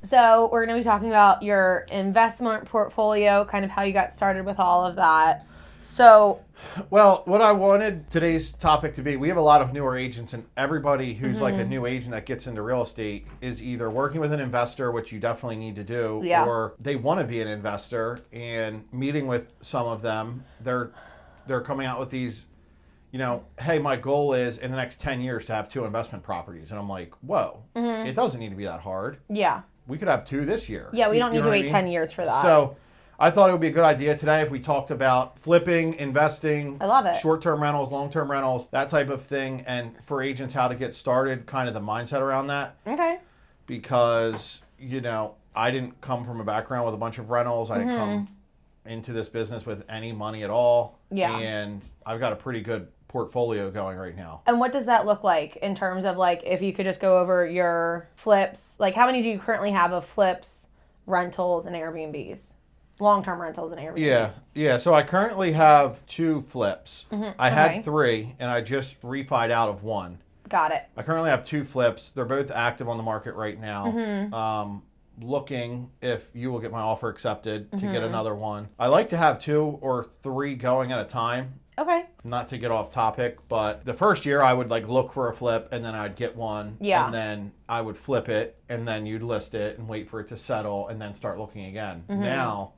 So we're going to be talking about your investment portfolio, kind of how you got started with all of that. So, well, what I wanted today's topic to be, we have a lot of newer agents, and everybody who's like a new agent that gets into real estate is either working with an investor, which you definitely need to do, or they want to be an investor, and meeting with some of them, they're coming out with these, hey, my goal is in the next 10 years to have 2 investment properties. And I'm like, whoa, it doesn't need to be that hard. Yeah. We could have 2 this year. Yeah, we don't need to wait 10 years for that. So I thought it would be a good idea today if we talked about flipping, investing. I love it. Short-term rentals, long-term rentals, that type of thing. And for agents, how to get started, kind of the mindset around that. Okay. Because, I didn't come from a background with a bunch of rentals. I didn't come into this business with any money at all. Yeah. And I've got a pretty good portfolio going right now. And what does that look like in terms of like, if you could just go over your flips, like how many do you currently have of flips, rentals, and Airbnbs? Long-term rentals and Airbnbs. Yeah. So I currently have 2 flips. I had 3, and I just refied out of 1. Got it. I currently have 2 flips. They're both active on the market right now. Looking if you will get my offer accepted to get another one. I like to have 2 or 3 going at a time. Okay. Not to get off topic, but the first year I would like look for a flip, and then I'd get one. Yeah. And then I would flip it, and then you'd list it and wait for it to settle, and then start looking again. Now,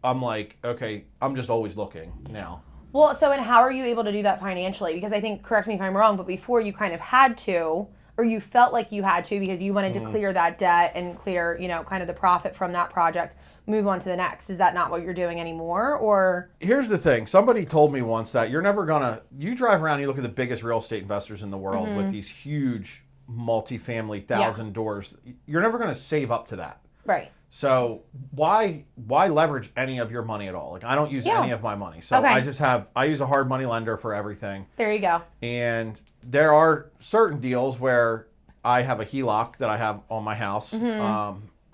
I'm like, okay, I'm just always looking now. Well, so and how are you able to do that financially? Because I think, correct me if I'm wrong, but before you kind of had to, or you felt like you had to because you wanted to clear that debt and clear, kind of the profit from that project, move on to the next. Is that not what you're doing anymore? Or here's the thing. Somebody told me once that you drive around and you look at the biggest real estate investors in the world with these huge multifamily 1,000 doors. You're never going to save up to that. Right. So why leverage any of your money at all? Like I don't use any of my money. So I use a hard money lender for everything. There you go. And there are certain deals where I have a HELOC that I have on my house.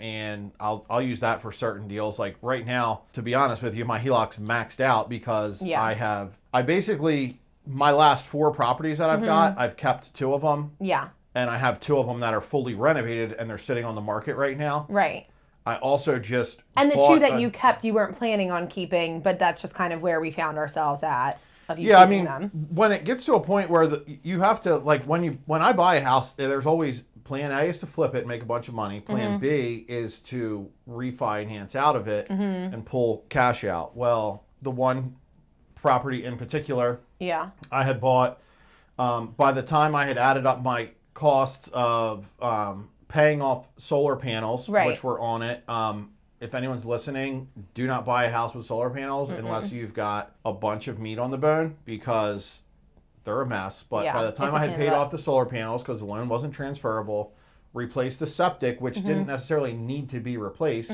And I'll use that for certain deals. Like right now, to be honest with you, my HELOC's maxed out because I basically, my last 4 properties that I've got, I've kept 2 of them. Yeah. And I have 2 of them that are fully renovated and they're sitting on the market right now. Right. I also just And the 2 that you kept, you weren't planning on keeping, but that's just kind of where we found ourselves at. Them. When it gets to a point where you have to, like when I buy a house, there's always plan A is to flip it and make a bunch of money. Plan B is to refinance out of it and pull cash out. Well, the one property in particular, I had bought, by the time I had added up my costs of paying off solar panels, which were on it. If anyone's listening, do not buy a house with solar panels unless you've got a bunch of meat on the bone because they're a mess. But by the time I had paid off the solar panels, because the loan wasn't transferable, replaced the septic, which didn't necessarily need to be replaced,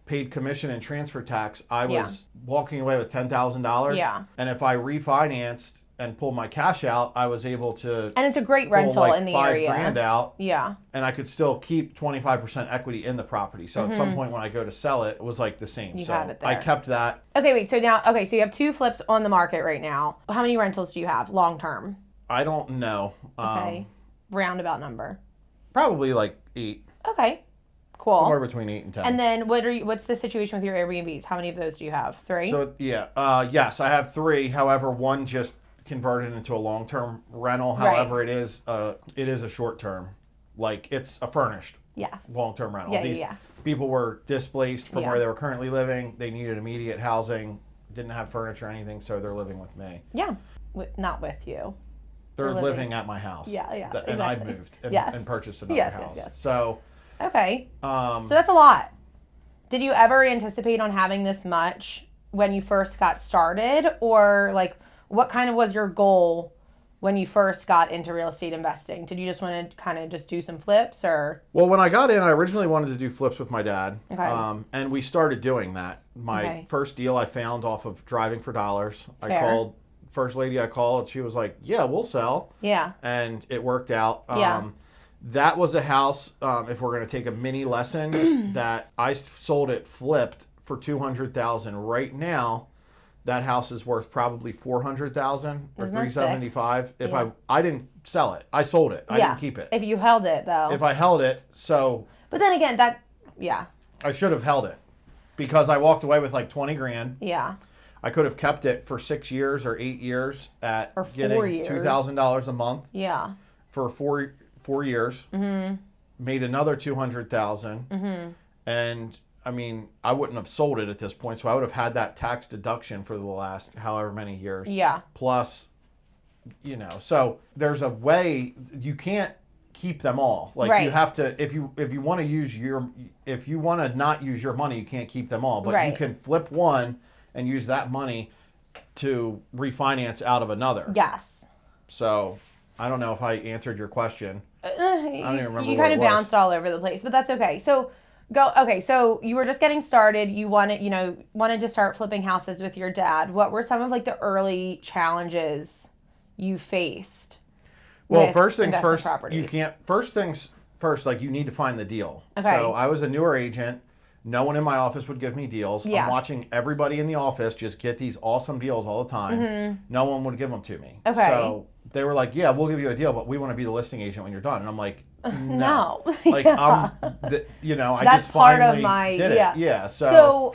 paid commission and transfer tax, I was walking away with $10,000. Yeah. And if I refinanced and pulled my cash out, I was able to and it's a great rental in the area. $5,000 out. Yeah. And I could still keep 25% equity in the property. So at some point when I go to sell it, it was like the same. You so have it there. I kept that. Okay, wait. So you have 2 flips on the market right now. How many rentals do you have long term? I don't know. Okay. Roundabout number. Probably like 8. Okay. Cool. Somewhere between 8 and 10. And then what's the situation with your Airbnbs? How many of those do you have? 3? So yes, I have 3. However, one just converted into a long-term rental. However, it is a short-term. Like it's a furnished long-term rental. These people were displaced from where they were currently living. They needed immediate housing, didn't have furniture or anything, so they're living with me. Yeah. Not with you. They're living at my house. Yeah, exactly. And I've moved and purchased another house. Yes. So okay. So that's a lot. Did you ever anticipate on having this much when you first got started, or like what kind of was your goal when you first got into real estate investing? Did you just want to kind of just do some flips, or? Well, when I got in, I originally wanted to do flips with my dad. Okay. And we started doing that. My first deal I found off of driving for dollars. Fair. I called, first lady I called, she was like, yeah, we'll sell. Yeah. And it worked out. Yeah. That was a house, if we're going to take a mini lesson, that I sold it flipped for $200,000. Right now, that house is worth probably $400,000 or $375,000. If I didn't sell it, I sold it. I didn't keep it. If you held it though. If I held it, so. But then again, Yeah. I should have held it because I walked away with like 20 grand. Yeah. I could have kept it for 6 years or 8 years at or 4 getting years. $2,000 a month. Yeah. For 4 years. Mm-hmm. Made another 200,000. Mm-hmm. And I mean, I wouldn't have sold it at this point, so I would have had that tax deduction for the last however many years. Yeah. Plus, you know, so there's a way you can't keep them all. Like right. you have to, if you want to use if you want to not use your money, you can't keep them all. But right. you can flip one and use that money to refinance out of another. Yes. So I don't know if I answered your question. I don't even remember. You kind of bounced all over the place, but that's okay. So so you were just getting started. You wanted to start flipping houses with your dad. What were some of like the early challenges you faced? Well, first things first, properties? like you need to find the deal. Okay. So I was a newer agent. No one in my office would give me deals. Yeah. I'm watching everybody in the office just get these awesome deals all the time. Mm-hmm. No one would give them to me. Okay. So they were like, yeah, we'll give you a deal, but we want to be the listing agent when you're done. And I'm like, no. Like, I that's just part finally of my, did it. yeah. Yeah. So,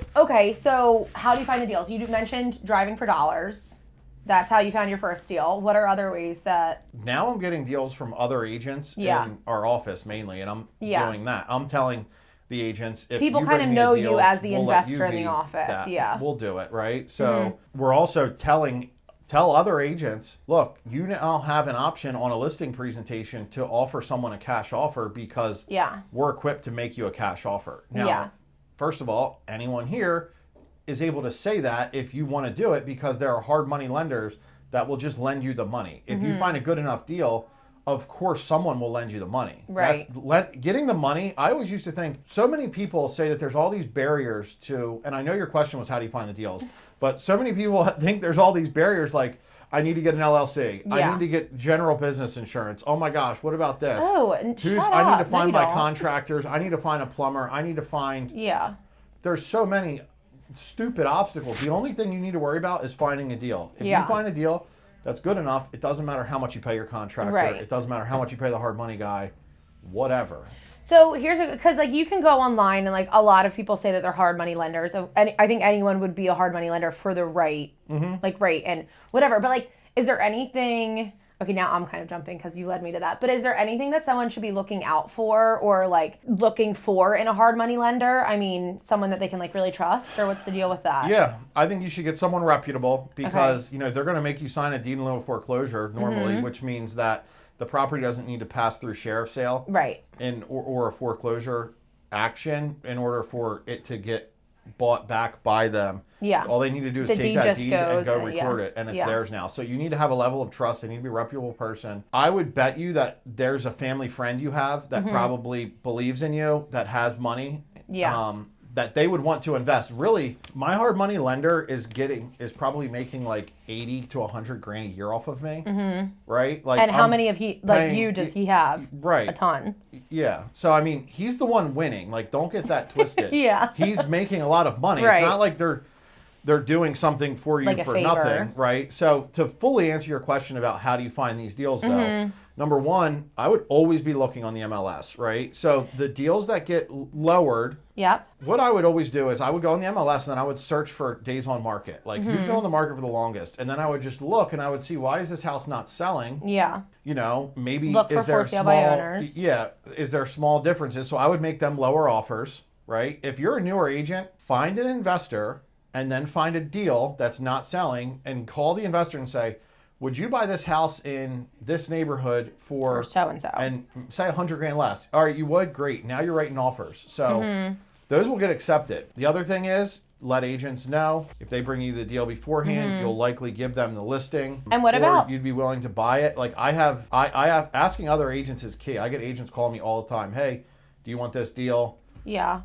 how do you find the deals? You mentioned driving for dollars. That's how you found your first deal. What are other ways that... Now I'm getting deals from other agents in our office mainly, and I'm doing that. I'm telling the agents, if people you kind of bring me know a deal, you as the we'll investor in the office. That. Yeah. We'll do it, right? So we're also tell other agents, look, you now have an option on a listing presentation to offer someone a cash offer because we're equipped to make you a cash offer. Now, first of all, anyone here is able to say that if you want to do it because there are hard money lenders that will just lend you the money. If you find a good enough deal, of course someone will lend you the money. Right. Getting the money, I always used to think, so many people say that there's all these barriers to, and I know your question was how do you find the deals, but so many people think there's all these barriers like, I need to get an LLC. Yeah. I need to get general business insurance. Oh my gosh, what about this? Oh, I need to find my contractors. I need to find a plumber. I need to find... Yeah. There's so many stupid obstacles. The only thing you need to worry about is finding a deal. If you find a deal that's good enough, it doesn't matter how much you pay your contractor. Right. It doesn't matter how much you pay the hard money guy. Whatever. So because like you can go online and like a lot of people say that they're hard money lenders. And I think anyone would be a hard money lender for the right, like rate and whatever. But like, is there anything? Okay, now I'm kind of jumping because you led me to that. But is there anything that someone should be looking out for or like looking for in a hard money lender? I mean, someone that they can like really trust, or what's the deal with that? Yeah, I think you should get someone reputable because they're going to make you sign a deed in lieu of foreclosure normally, which means that the property doesn't need to pass through sheriff sale, right? Or a foreclosure action in order for it to get bought back by them. Yeah. So all they need to do is take that deed and go record it, and it's theirs now. So you need to have a level of trust. They need to be a reputable person. I would bet you that there's a family friend you have that probably believes in you, that has money. Yeah. That they would want to invest. Really, my hard money lender is probably making like 80 to 100 grand a year off of me, right? Like, and how many of does he have? Right, a ton. Yeah. So I mean, he's the one winning. Like, don't get that twisted. Yeah. He's making a lot of money. Right. It's not like they're doing something for you like for nothing, right? So to fully answer your question about how do you find these deals, though. Number one, I would always be looking on the MLS, right? So the deals that get lowered, what I would always do is I would go on the MLS and then I would search for days on market. Like, who's been on the market for the longest? And then I would just look and I would see, why is this house not selling? Yeah. Maybe look for for sale by owners. Yeah. Is there small differences? So I would make them lower offers, right? If you're a newer agent, find an investor and then find a deal that's not selling and call the investor and say, would you buy this house in this neighborhood for so-and-so? And say 100 grand less. All right, you would? Great. Now you're writing offers. So those will get accepted. The other thing is, let agents know. If they bring you the deal beforehand, you'll likely give them the listing. And what about? You'd be willing to buy it. Like asking other agents is key. I get agents calling me all the time. Hey, do you want this deal? Yeah.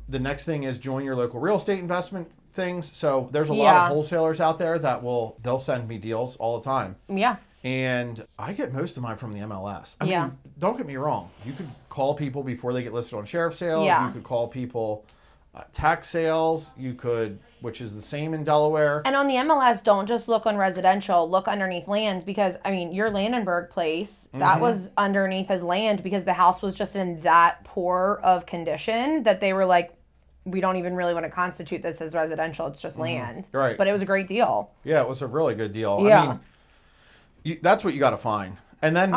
The next thing is join your local real estate investment things. So there's a lot of wholesalers out there that they'll send me deals all the time. Yeah. And I get most of mine from the MLS. I mean, don't get me wrong. You could call people before they get listed on sheriff's sale. Yeah. You could call people tax sales, you could, which is the same in Delaware. And on the MLS, don't just look on residential, look underneath lands, because I mean, your Landenberg place, that was underneath as land because the house was just in that poor of condition that they were like, we don't even really want to constitute this as residential. It's just land. Right. But it was a great deal. Yeah, it was a really good deal. Yeah. I mean, that's what you got to find. And then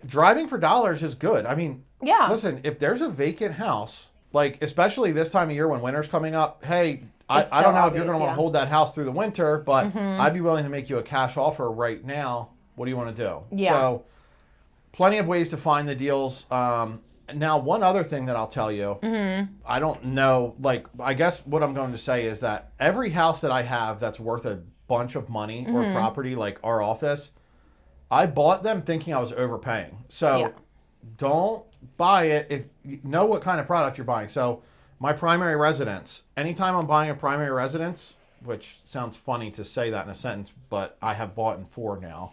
driving for dollars is good. I mean, listen, if there's a vacant house, like especially this time of year when winter's coming up, hey, I don't know if you're going to want to hold that house through the winter, but I'd be willing to make you a cash offer right now. What do you want to do? Yeah. So plenty of ways to find the deals. Now, one other thing that I'll tell you, I don't know, like, I guess what I'm going to say is that every house that I have that's worth a bunch of money or property, like our office, I bought them thinking I was overpaying. So don't buy it if you know what kind of product you're buying. So my primary residence, anytime I'm buying a primary residence, which sounds funny to say that in a sentence, but I have bought in 4 now.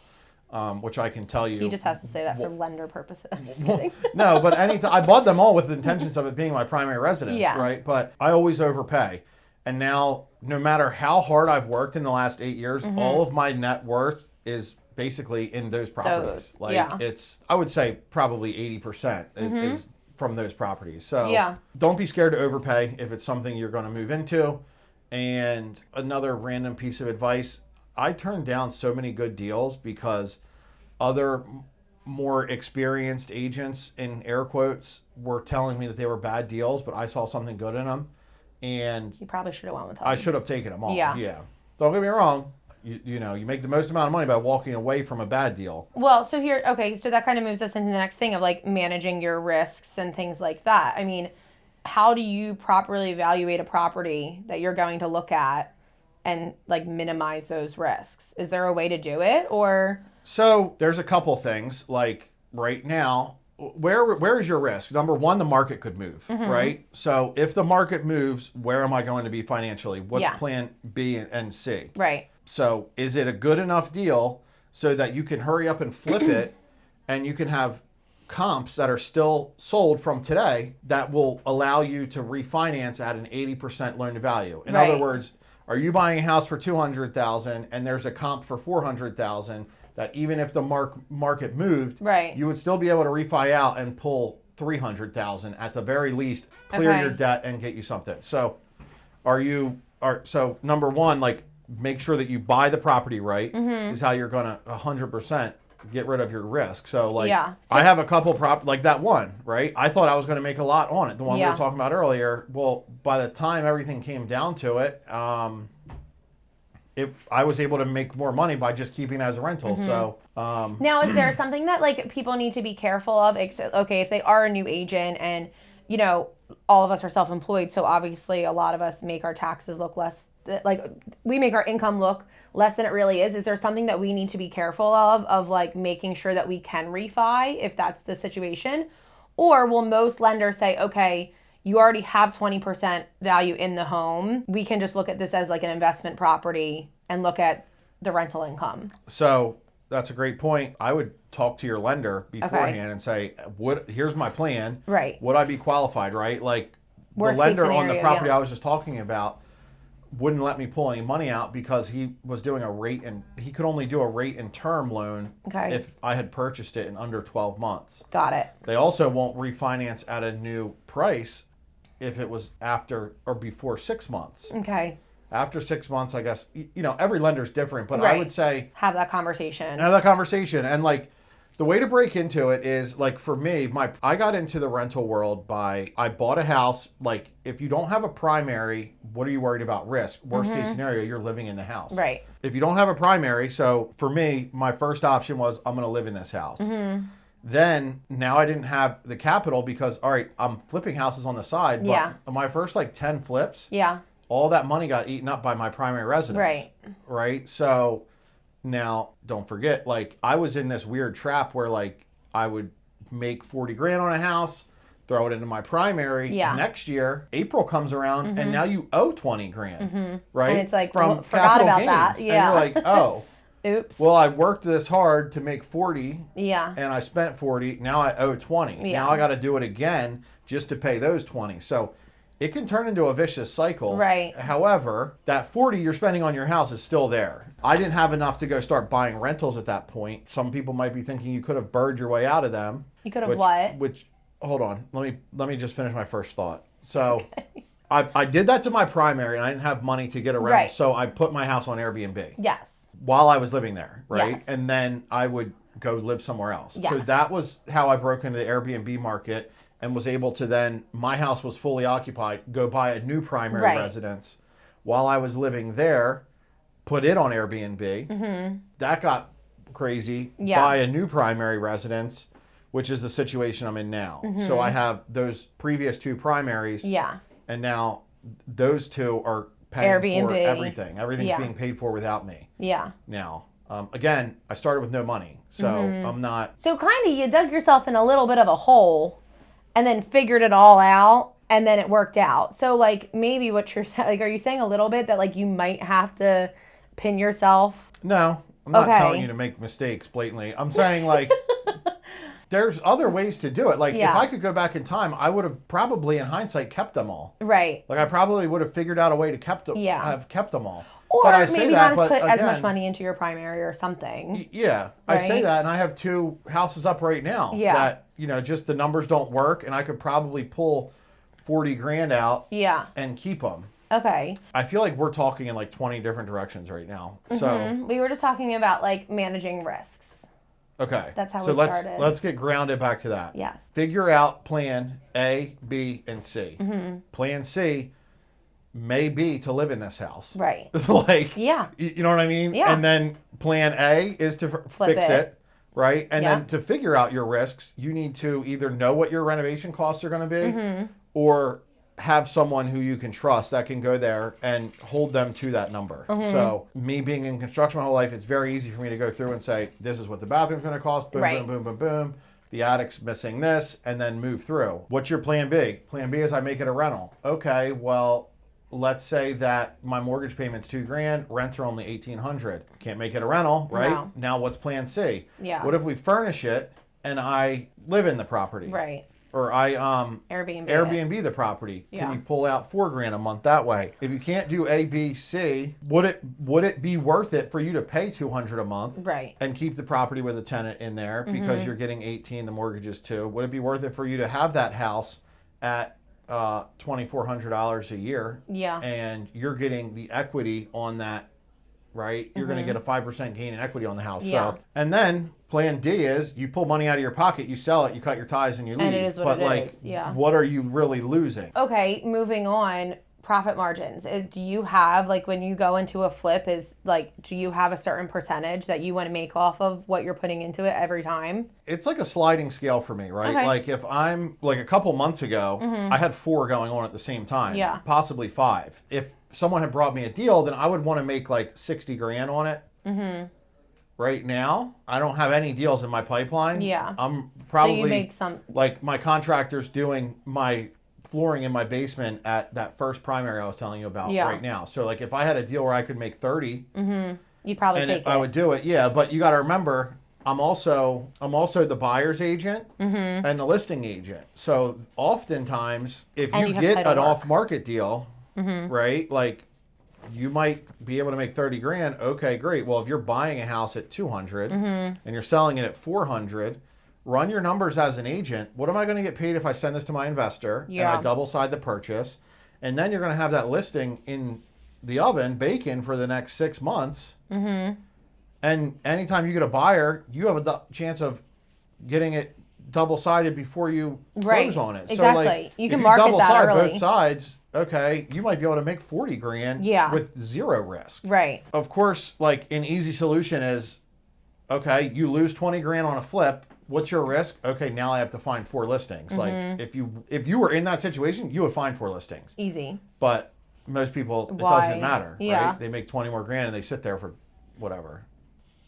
Which I can tell you. He just has to say that for lender purposes. I'm just kidding. No, but I bought them all with the intentions of it being my primary residence, right? But I always overpay. And now, no matter how hard I've worked in the last 8 years, all of my net worth is basically in those properties. It's, I would say probably 80% is from those properties. So don't be scared to overpay if it's something you're going to move into. And another random piece of advice, I turned down so many good deals because other more experienced agents, in air quotes, were telling me that they were bad deals, but I saw something good in them. And you probably should have went with them. I should have taken them all. Yeah. Don't get me wrong. You know, you make the most amount of money by walking away from a bad deal. Well, so so that kind of moves us into the next thing of like managing your risks and things like that. I mean, how do you properly evaluate a property that you're going to look at and like minimize those risks? Is there a way to do it, or? So there's a couple things. Like right now, where is your risk? Number one, the market could move, right? So if the market moves, where am I going to be financially? What's plan B and C? Right. So is it a good enough deal so that you can hurry up and flip it and you can have comps that are still sold from today that will allow you to refinance at an 80% loan to value? In other words, are you buying a house for $200,000 and there's a comp for $400,000 that even if the market moved, you would still be able to refi out and pull $300,000 at the very least, clear your debt and get you something. So so number one, like make sure that you buy the property right is how you're going to 100% get rid of your risk. So like I have a couple like that one, right? I thought I was going to make a lot on it. The one we were talking about earlier. Well, by the time everything came down to it, I was able to make more money by just keeping it as a rental. So now, is there something that like people need to be careful of? Okay, if they are a new agent and, you know, all of us are self-employed, so obviously a lot of us make our taxes look less, like we make our income look less than it really is. Is there something that we need to be careful of like making sure that we can refi if that's the situation? Or will most lenders say, okay, you already have 20% value in the home, we can just look at this as like an investment property and look at the rental income? So that's a great point. I would talk to your lender beforehand and say, here's my plan. Right. Would I be qualified, right? Like Worst the lender scenario, on the property I was just talking about wouldn't let me pull any money out because he was doing a rate, and he could only do a rate and term loan if I had purchased it in under 12 months. Got it. They also won't refinance at a new price if it was after or before 6 months. Okay. After 6 months, I guess, you know, every lender's different, but I would say have that conversation. And like the way to break into it is like for me, I got into the rental world I bought a house. Like if you don't have a primary, what are you worried about risk? Worst case scenario, you're living in the house. Right. If you don't have a primary, so for me, my first option was I'm going to live in this house. Then now I didn't have the capital because, all right, I'm flipping houses on the side. But my first like 10 flips, all that money got eaten up by my primary residence. Right. So now don't forget, like I was in this weird trap where like I would make 40 grand on a house, throw it into my primary. Next year, April comes around and now you owe 20 grand. Right. And it's like, from forgot capital about gains. that. And you're like, oh. Oops. Well, I worked this hard to make 40. Yeah. And I spent 40. Now I owe 20. Yeah. Now I got to do it again just to pay those 20. So it can turn into a vicious cycle. Right. However, that 40 you're spending on your house is still there. I didn't have enough to go start buying rentals at that point. Some people might be thinking you could have bird your way out of them. You could have what? Hold on. Let me just finish my first thought. So I did that to my primary and I didn't have money to get a rental. Right. So I put my house on Airbnb. Yes. While I was living there, right? Yes. And then I would go live somewhere else. Yes. So that was how I broke into the Airbnb market and was able to then, my house was fully occupied, go buy a new primary residence while I was living there, put it on Airbnb. Mm-hmm. That got crazy. Yeah. Buy a new primary residence, which is the situation I'm in now. Mm-hmm. So I have those previous 2 primaries. Yeah. And now those 2 are paying Airbnb. For everything. Everything's being paid for without me. Yeah. Now, again, I started with no money. So I'm not. So kind of you dug yourself in a little bit of a hole and then figured it all out and then it worked out. So like maybe what you're saying, like, are you saying a little bit that like you might have to pin yourself? No, I'm not telling you to make mistakes blatantly. I'm saying like there's other ways to do it. Like if I could go back in time, I would have probably in hindsight kept them all. Right. Like I probably would have figured out a way to have kept them all. Or but maybe not put as much money into your primary or something. Yeah, right? I say that, and I have 2 houses up right now that, just the numbers don't work, and I could probably pull 40 grand out and keep them. Okay. I feel like we're talking in like 20 different directions right now. Mm-hmm. So we were just talking about like managing risks. Okay. That's how we started. Let's get grounded back to that. Yes. Figure out plan A, B, and C. Mm-hmm. Plan C may be to live in this house. Right. Like, you know what I mean? Yeah. And then plan A is to fix it, right? And then to figure out your risks, you need to either know what your renovation costs are going to be or have someone who you can trust that can go there and hold them to that number. Mm-hmm. So me being in construction my whole life, it's very easy for me to go through and say, this is what the bathroom's going to cost, boom, boom, boom, boom, boom. The attic's missing this, and then move through. What's your plan B? Plan B is I make it a rental. Okay, well, let's say that my mortgage payment's $2,000, rents are only $1,800. Can't make it a rental, right? No. Now what's plan C? Yeah. What if we furnish it and I live in the property? Right. Or I Airbnb the property. Can you pull out $4,000 a month that way? If you can't do A, B, C, would it be worth it for you to pay $200 a month, right, and keep the property with a tenant in there because you're getting 18, the mortgage is 2? Would it be worth it for you to have that house at $2,400 a year? Yeah, and you're getting the equity on that, right? You're going to get a 5% gain in equity on the house. Yeah. So, and then plan D is you pull money out of your pocket, you sell it, you cut your ties, and you leave. And it is what it is. Yeah. What are you really losing? Okay, moving on. Profit margins. Do you have, like, when you go into a flip, do you have a certain percentage that you want to make off of what you're putting into it every time? It's like a sliding scale for me, right? Okay. Like if I'm, like a couple months ago, I had 4 going on at the same time. Yeah. Possibly 5. If someone had brought me a deal, then I would want to make like $60,000 on it. Mm-hmm. Right now, I don't have any deals in my pipeline. Yeah. I'm probably, so you make some, like my contractor's doing my flooring in my basement at that first primary I was telling you about right now. So like if I had a deal where I could make 30, you'd probably take it. I would do it. Yeah, but you got to remember, I'm also the buyer's agent and the listing agent. So oftentimes, if you get an off-market deal, right, like you might be able to make $30,000. Okay, great. Well, if you're buying a house at $200 and you're selling it at $400, run your numbers as an agent. What am I going to get paid if I send this to my investor and I double side the purchase? And then you're going to have that listing in the oven baking for the next 6 months. And anytime you get a buyer, you have a chance of getting it double-sided before you close on it. Exactly. So like, you can market that early. If you double-side both sides, okay, you might be able to make $40,000 with zero risk. Right. Of course, like an easy solution is, okay, you lose $20,000 on a flip. What's your risk? Okay, now I have to find 4 listings. Like if you were in that situation, you would find 4 listings. Easy. But most people, it doesn't matter. Yeah. Right? They make 20 more grand and they sit there for whatever.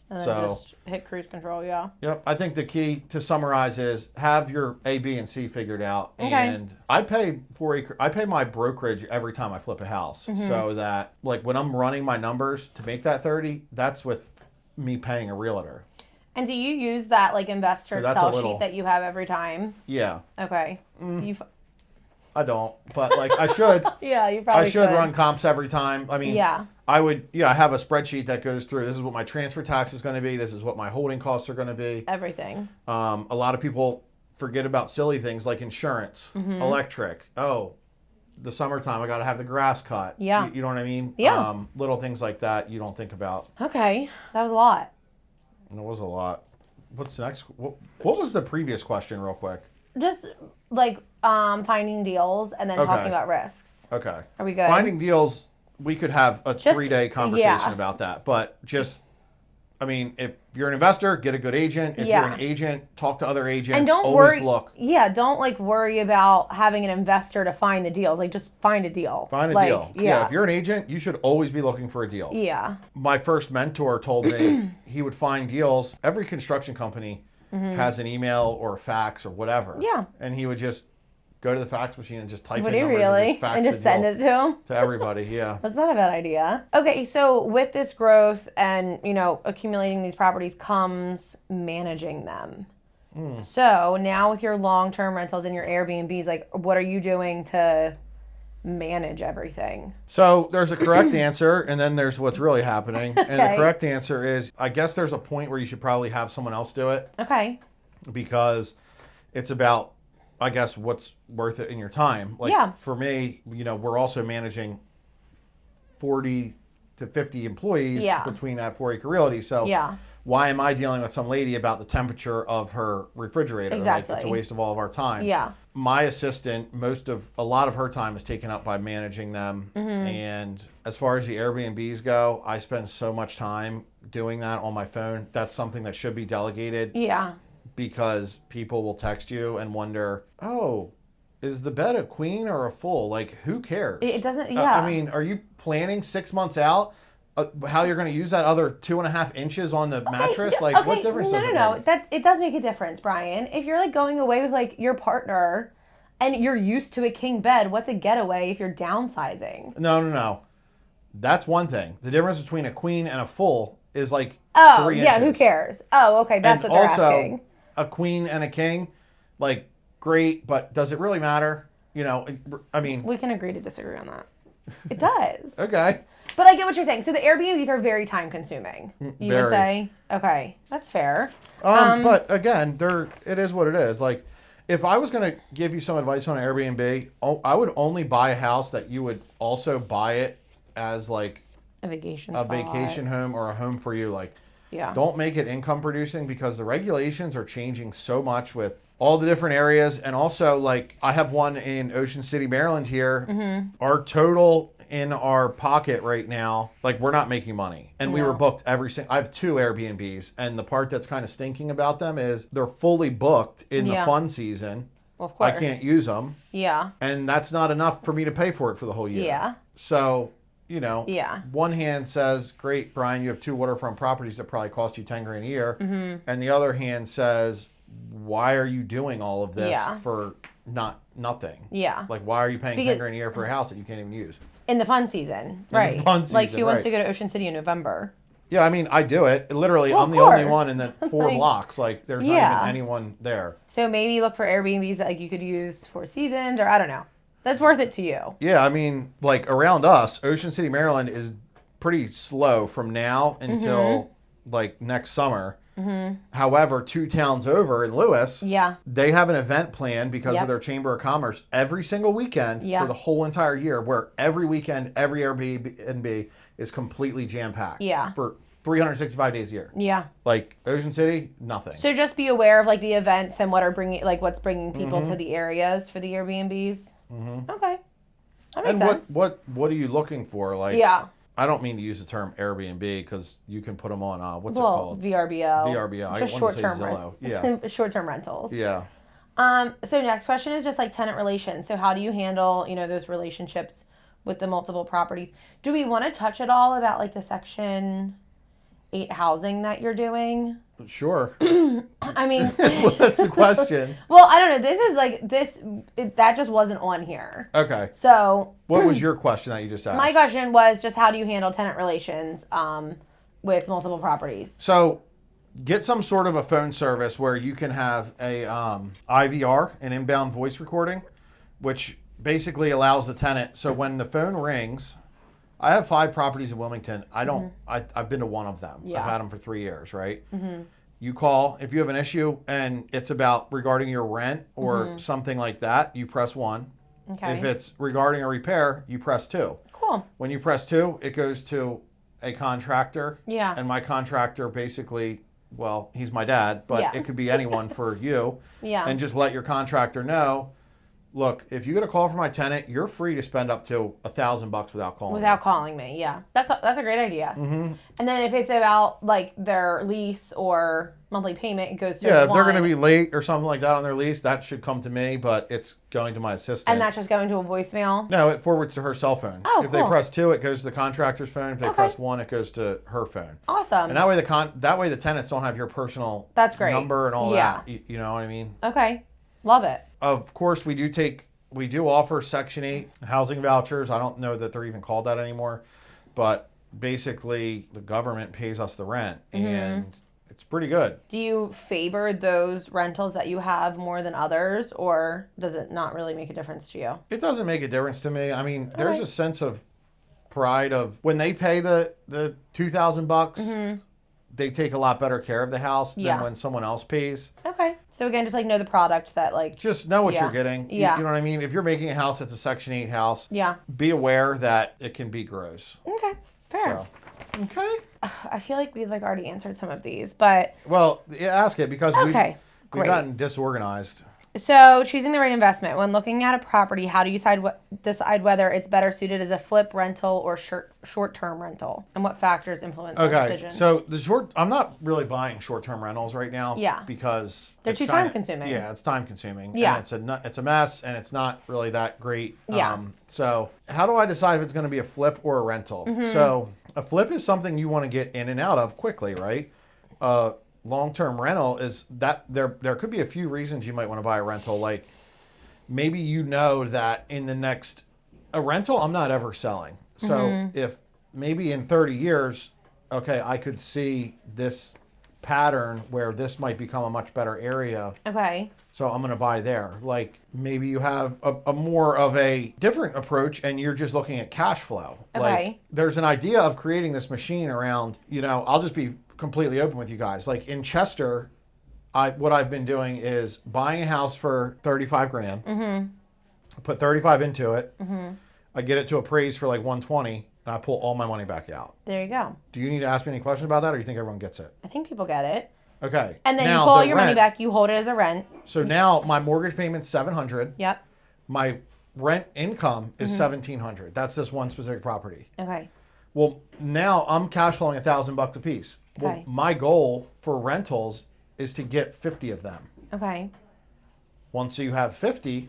And then just hit cruise control, Yep. I think the key to summarize is have your A, B, and C figured out. Okay. And I pay my brokerage every time I flip a house. So that like when I'm running my numbers to make that 30, that's with me paying a realtor. And do you use that like investor Excel sheet that you have every time? Yeah. Okay. I don't, but like I should. Yeah, you probably I should run comps every time. I mean, yeah. I would, I have a spreadsheet that goes through, this is what my transfer tax is going to be. This is what my holding costs are going to be. Everything. A lot of people forget about silly things like insurance, electric. Oh, the summertime, I got to have the grass cut. Yeah. You know what I mean? Yeah. Little things like that you don't think about. Okay. That was a lot. It was a lot. What's next? What was the previous question real quick? Just like finding deals and then talking about risks. Okay. Are we good? Finding deals, we could have a 3-day conversation about that. But just, I mean, if you're an investor, get a good agent. If you're an agent, talk to other agents. And don't always look. Yeah, don't like worry about having an investor to find the deals. Like just find a deal. Find a deal. Yeah. If you're an agent, you should always be looking for a deal. Yeah. My first mentor told me he would find deals. Every construction company has an email or a fax or whatever. Yeah. And he would just go to the fax machine and just type in numbers and just send it to him? To everybody, yeah. That's not a bad idea. Okay, so with this growth and, accumulating these properties comes managing them. So now with your long-term rentals and your Airbnbs, like what are you doing to manage everything? So there's a correct answer and then there's what's really happening. Okay. And the correct answer is, I guess there's a point where you should probably have someone else do it. Okay. Because it's about, I guess, what's worth it in your time. Like for me, we're also managing 40 to 50 employees between at Foraker Realty. So why am I dealing with some lady about the temperature of her refrigerator? Exactly. Like, it's a waste of all of our time. Yeah. My assistant, a lot of her time is taken up by managing them. And as far as the Airbnbs go, I spend so much time doing that on my phone. That's something that should be delegated. Yeah. Because people will text you and wonder, oh, is the bed a queen or a full? Like, who cares? It doesn't, I mean, are you planning 6 months out how you're going to use that other 2.5 inches on the mattress? Like, what difference does it make? It does make a difference, Brian. If you're like going away with like your partner and you're used to a king bed, what's a getaway if you're downsizing? No. That's one thing. The difference between a queen and a full is like 3 inches. Yeah, who cares? Oh, okay, that's what they're asking. A queen and a king, like, great, but does it really matter? I mean... We can agree to disagree on that. It does. Okay. But I get what you're saying. So the Airbnbs are very time consuming. You would say? Okay, that's fair. But again, it is what it is. Like, if I was going to give you some advice on Airbnb, I would only buy a house that you would also buy it as like a vacation home or a home for you. Like, yeah. Don't make it income producing because the regulations are changing so much with all the different areas. And also, like, I have one in Ocean City, Maryland here. Our total in our pocket right now, like, we're not making money. And we were booked I have 2 Airbnbs. And the part that's kind of stinking about them is they're fully booked in the fun season. Well, of course. I can't use them. Yeah. And that's not enough for me to pay for it for the whole year. Yeah. So... one hand says, great, Brian, you have 2 waterfront properties that probably cost you $10,000 a year. And the other hand says, why are you doing all of this for nothing? Yeah. Like, why are you paying $10,000 a year for a house that you can't even use? In the fun season. Right. The fun season, like, who wants to go to Ocean City in November? Yeah, I mean, I do it. Literally, I'm the only one in the 4 blocks. Like, there's not even anyone there. So maybe look for Airbnbs that, like, you could use 4 seasons, or I don't know. That's worth it to you. Yeah, I mean, like, around us, Ocean City, Maryland is pretty slow from now until, like, next summer. However, 2 towns over in Lewis, they have an event planned because of their Chamber of Commerce every single weekend for the whole entire year, where every weekend, every Airbnb is completely jam-packed for 365 days a year. Yeah. Like, Ocean City, nothing. So just be aware of, like, the events and what's bringing people to the areas for the Airbnbs. Okay. That makes sense. What are you looking for? Like, I don't mean to use the term Airbnb because you can put them on what's it called? VRBO. VRBO. Just short-term short-term rentals. Yeah. So next question is just like tenant relations. So how do you handle, those relationships with the multiple properties? Do we want to touch at all about like the Section 8 housing that you're doing? Sure. I mean, well, that's the question. Well, I don't know. That just wasn't on here. Okay. So, what was your question that you just asked? My question was just how do you handle tenant relations with multiple properties? So, get some sort of a phone service where you can have a IVR, an inbound voice recording, which basically allows the tenant. So when the phone rings, I have 5 properties in Wilmington. I've been to one of them. Yeah. I've had them for 3 years, right? You call if you have an issue and it's about regarding your rent or something like that, you press 1. Okay. If it's regarding a repair, you press 2. Cool. When you press 2, it goes to a contractor. Yeah. And my contractor basically, well, he's my dad, but it could be anyone for you. Yeah. And just let your contractor know, look, if you get a call from my tenant, you're free to spend up to $1,000 without calling. Without calling me, yeah. That's a great idea. And then if it's about like their lease or monthly payment, it goes to if they're going to be late or something like that on their lease, that should come to me, but it's going to my assistant. And that's just going to a voicemail? No, it forwards to her cell phone. Oh, if they press 2, it goes to the contractor's phone. If they press 1, it goes to her phone. Awesome. And that way the tenants don't have your personal number and all that. You know what I mean? Okay. Love it. Of course, we do offer Section 8 housing vouchers. I don't know that they're even called that anymore, but basically the government pays us the rent, and it's pretty good. Do you favor those rentals that you have more than others, or does it not really make a difference to you? It doesn't make a difference to me. I mean, there's a sense of pride of when they pay the $2,000, they take a lot better care of the house than when someone else pays. Okay. So again, just like know the product that like... Just know what you're getting. Yeah. You know what I mean? If you're making a house that's a Section 8 house, be aware that it can be gross. Okay. Fair. So, okay. I feel like we've like already answered some of these, but... Well, ask it because we've gotten disorganized. So choosing the right investment. When looking at a property, how do you decide whether it's better suited as a flip rental or short-term rental? And what factors influence the decision? So I'm not really buying short-term rentals right now. Yeah. Because they're too time-consuming. Yeah, it's time-consuming. Yeah. And it's a mess, and it's not really that great. Yeah. So how do I decide if it's going to be a flip or a rental? So a flip is something you want to get in and out of quickly, right? Long-term rental is that there could be a few reasons you might want to buy a rental. Like maybe you know that in the next a rental I'm not ever selling. So if maybe in 30 years, okay, I could see this pattern where this might become a much better area. Okay. So I'm going to buy there. Like maybe you have a more of a different approach and you're just looking at cash flow. Okay. Like there's an idea of creating this machine around, I'll just be completely open with you guys. Like in Chester, what I've been doing is buying a house for $35,000. I put 35 into it. I get it to appraise for like 120, and I pull all my money back out. There you go. Do you need to ask me any questions about that, or do you think everyone gets it? I think people get it. Okay. And then you pull all your money back. You hold it as a rent. So now my mortgage payment's $700. Yep. My rent income is $1,700. That's this one specific property. Okay. Well, now I'm cash flowing $1,000 a piece. Okay. Well, my goal for rentals is to get 50 of them. Okay. Once you have 50,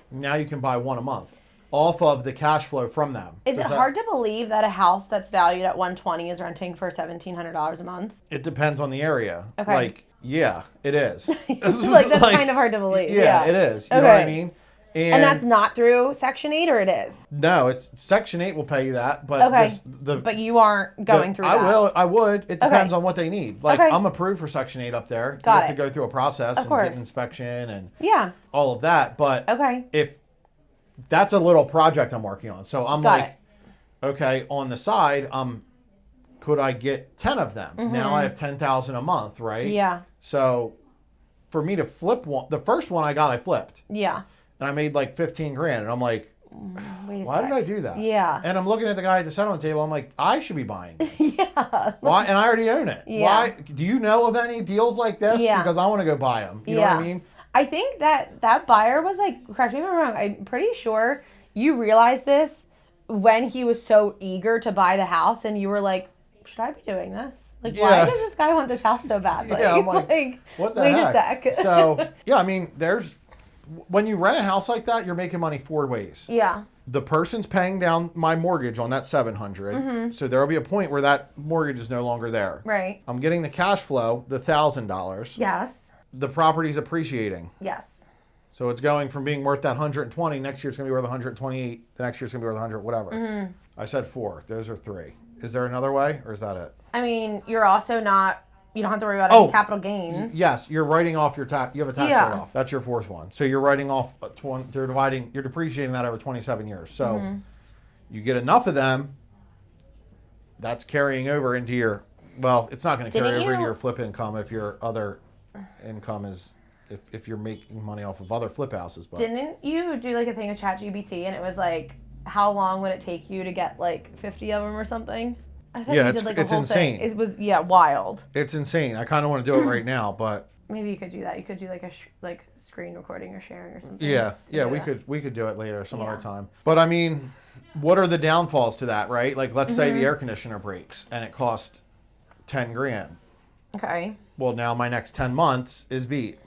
now you can buy one a month off of the cash flow from them. Is it hard to believe that a house that's valued at $120 is renting for $1,700 a month? It depends on the area. Okay. Like, yeah, it is. Like that's kind of hard to believe. Yeah, it is. You know what I mean? And that's not through Section 8, or it is? No, it's Section 8 will pay you that, but but you aren't going through that. I would. It depends on what they need. Like I'm approved for Section 8 up there. You have to go through a process and get an inspection and all of that. But if that's a little project I'm working on. So I'm okay, on the side, could I get 10 of them? Now I have 10,000 a month, right? Yeah. So for me to flip one, the first one I flipped. Yeah. And I made like $15,000, and I'm like, why did I do that? Yeah. And I'm looking at the guy at the settlement table. I'm like, I should be buying it. Yeah. Why? And I already own it. Yeah. Why? Do you know of any deals like this? Yeah. Because I want to go buy them. You know what I mean? I think that buyer was like, correct me if I'm wrong, I'm pretty sure you realized this when he was so eager to buy the house, and you were like, should I be doing this? Like, why does this guy want this house so badly? Yeah, I'm like what the heck? Wait a sec. So, I mean, when you rent a house like that, you're making money 4 ways. Yeah. The person's paying down my mortgage on that $700. So there will be a point where that mortgage is no longer there. Right. I'm getting the cash flow, the $1,000. Yes. The property's appreciating. Yes. So it's going from being worth that 120, next year's going to be worth 128, the next year's going to be worth 100, whatever. I said 4. Those are 3. Is there another way, or is that it? I mean, you're also not You don't have to worry about any capital gains. Yes, you're writing off your tax. You have a tax write-off. That's your fourth one. So you're writing off you're depreciating that over 27 years. So you get enough of them. That's carrying over into your. Well, it's not going to carry over into your flip income if your other income is if you're making money off of other flip houses. But didn't you do like a thing with ChatGPT and it was like, how long would it take you to get like 50 of them or something? I thought you did like a whole insane. Thing. It was wild. It's insane. I kind of want to do it right now, but maybe you could do that. You could do like a screen recording or sharing or something. Yeah, we could do it later some other time. But I mean, what are the downfalls to that, right? Like let's say the air conditioner breaks and it cost 10 grand. Okay. Well, now my next 10 months is beat.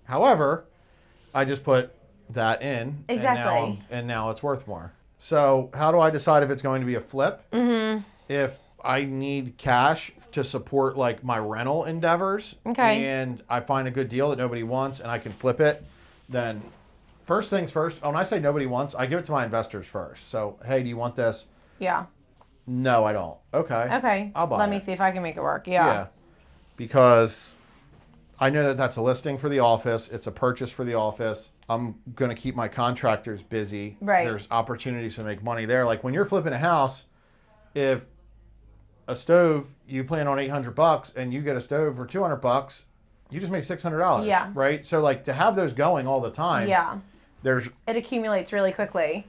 However, I just put that in exactly, and now it's worth more. So how do I decide if it's going to be a flip? If I need cash to support like my rental endeavors, and I find a good deal that nobody wants and I can flip it, then first things first, when I say nobody wants, I give it to my investors first. So, hey, do you want this? Yeah. No, I don't. Okay. I'll buy it. Let me see if I can make it work. Yeah. Because I know that that's a listing for the office. It's a purchase for the office. I'm going to keep my contractors busy. Right. There's opportunities to make money there. Like when you're flipping a house, if a stove, you plan on $800 and you get a stove for $200, you just made $600. Yeah. Right. So like to have those going all the time. Yeah. It accumulates really quickly.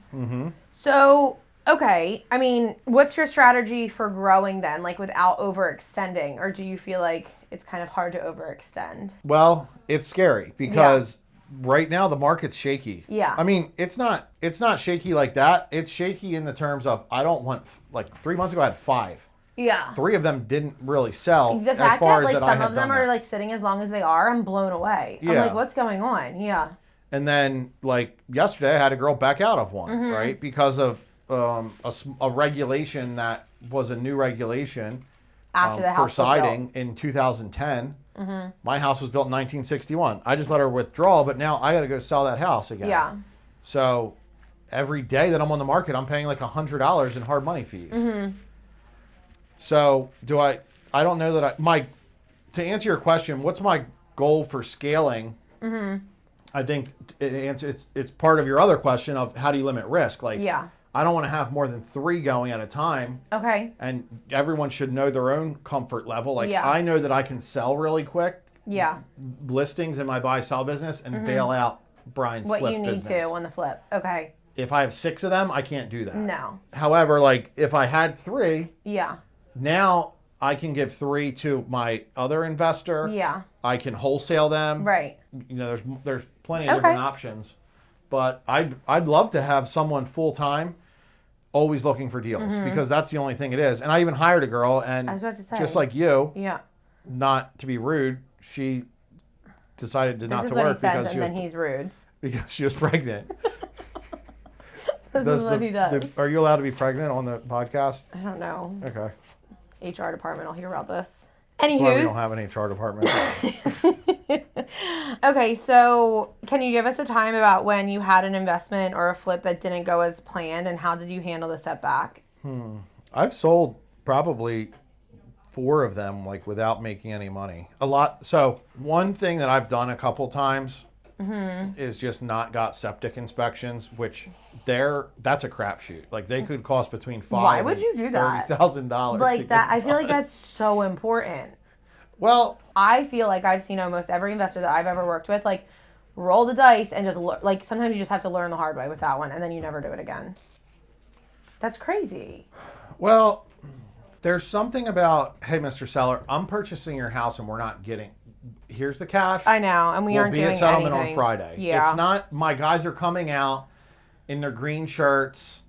So, okay. I mean, what's your strategy for growing then, like without overextending? Or do you feel like it's kind of hard to overextend? Well, it's scary because right now the market's shaky. Yeah. I mean, it's not shaky like that. It's shaky in the terms of I don't want, like 3 months ago I had 5. Yeah. 3 of them didn't really sell. The fact that like some of them are like sitting as long as they are, I'm blown away. Yeah. I'm like, what's going on? Yeah. And then like yesterday I had a girl back out of one, right? Because of a regulation that was a new regulation after the house for siding in 2010. My house was built in 1961. I just let her withdraw, but now I got to go sell that house again. Yeah. So every day that I'm on the market, I'm paying like $100 in hard money fees. So I don't know that to answer your question, what's my goal for scaling? I think it's part of your other question of how do you limit risk? Like, I don't want to have more than 3 going at a time. Okay. And everyone should know their own comfort level. Like I know that I can sell really quick. Yeah. Listings in my buy-sell business and bail out Brian's flip business. What you need to on the flip. Okay. If I have 6 of them, I can't do that. No. However, like if I had 3, yeah. Now I can give 3 to my other investor. Yeah. I can wholesale them. Right. You know, there's plenty of different options. But I'd love to have someone full time always looking for deals because that's the only thing it is. And I even hired a girl and I was about to say, just like you, not to be rude, she decided not to work because she was pregnant. This is what he does. Are you allowed to be pregnant on the podcast? I don't know. Okay. HR department will hear about this. That's why we don't have an HR department. Okay, so can you give us a time about when you had an investment or a flip that didn't go as planned, and how did you handle the setback? I've sold probably 4 of them like without making any money. A lot. So one thing that I've done a couple times is just not got septic inspections, which that's a crapshoot. Like they could cost between Why would you do that? $30,000. Like that, I feel like that's so important. Well, I feel like I've seen almost every investor that I've ever worked with, like roll the dice and just like sometimes you just have to learn the hard way with that one, and then you never do it again. That's crazy. Well, there's something about, hey, Mr. Seller, I'm purchasing your house and we're not getting. Here's the cash. I know, and we aren't doing anything. We'll be at settlement on Friday. Yeah. It's not, my guys are coming out in their green shirts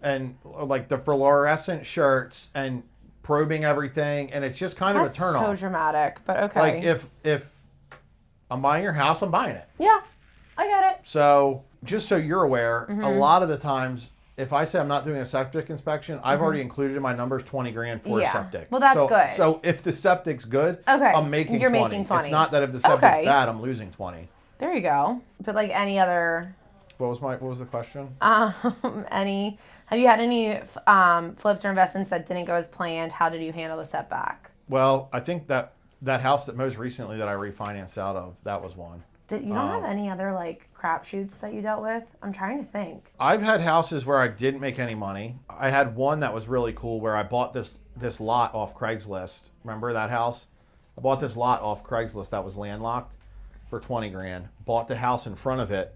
and like the fluorescent shirts and probing everything, and it's just kind of a turn off. So dramatic, but okay. Like if I'm buying your house, I'm buying it. Yeah, I get it. So just so you're aware, a lot of the times, if I say I'm not doing a septic inspection, I've already included in my numbers $20,000 for a septic. Well, that's good. So if the septic's good, okay, I'm making you're 20. Making 20. It's not that if the septic's bad, I'm losing 20. There you go. But like any other. What was the question? Have you had any flips or investments that didn't go as planned? How did you handle the setback? Well, I think that that house that most recently that I refinanced out of, that was one. You don't have any other like crapshoots that you dealt with? I'm trying to think. I've had houses where I didn't make any money. I had one that was really cool where I bought this lot off Craigslist. Remember that house? I bought this lot off Craigslist that was landlocked for $20,000. Bought the house in front of it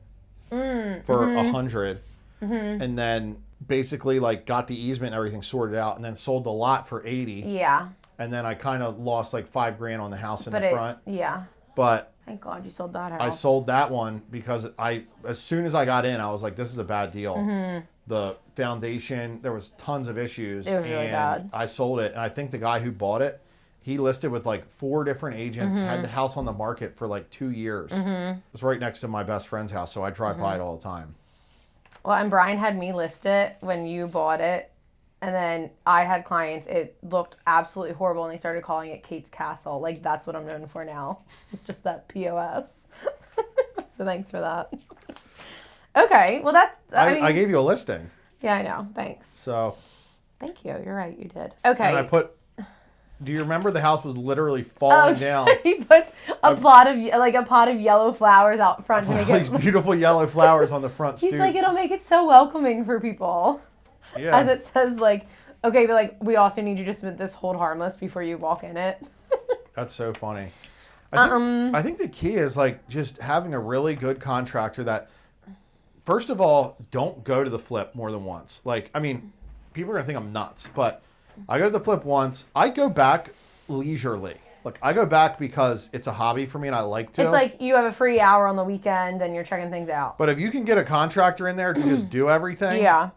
for $100,000, and then basically like got the easement and everything sorted out, and then sold the lot for $80,000. Yeah. And then I kind of lost like $5,000 on the house in the front. Yeah. But thank God you sold that house. I sold that one because as soon as I got in, I was like, this is a bad deal. The foundation, there was tons of issues. It was really bad. I sold it, and I think the guy who bought it, he listed with like 4 different agents, had the house on the market for like 2 years. It was right next to my best friend's house, so I drive by it all the time. Well, and Brian had me list it when you bought it, and then I had clients. It looked absolutely horrible, and they started calling it Kate's Castle. Like, that's what I'm known for now. It's just that POS. So thanks for that. Okay, well that's... I gave you a listing. Yeah, I know. Thanks. So... Thank you. You're right. You did. Okay. And I put... Do you remember the house was literally falling down? He puts a pot of yellow flowers out front to make it... These beautiful yellow flowers on the front stoop. He's like, it'll make it so welcoming for people. Yeah. As it says, like, okay, but like, we also need you to submit this hold harmless before you walk in it. That's so funny. I think the key is like just having a really good contractor that, first of all, don't go to the flip more than once. Like, I mean, people are going to think I'm nuts, but I go to the flip once. I go back leisurely. Look, I go back because it's a hobby for me and I like to. It's like you have a free hour on the weekend and you're checking things out. But if you can get a contractor in there to just do everything, yeah,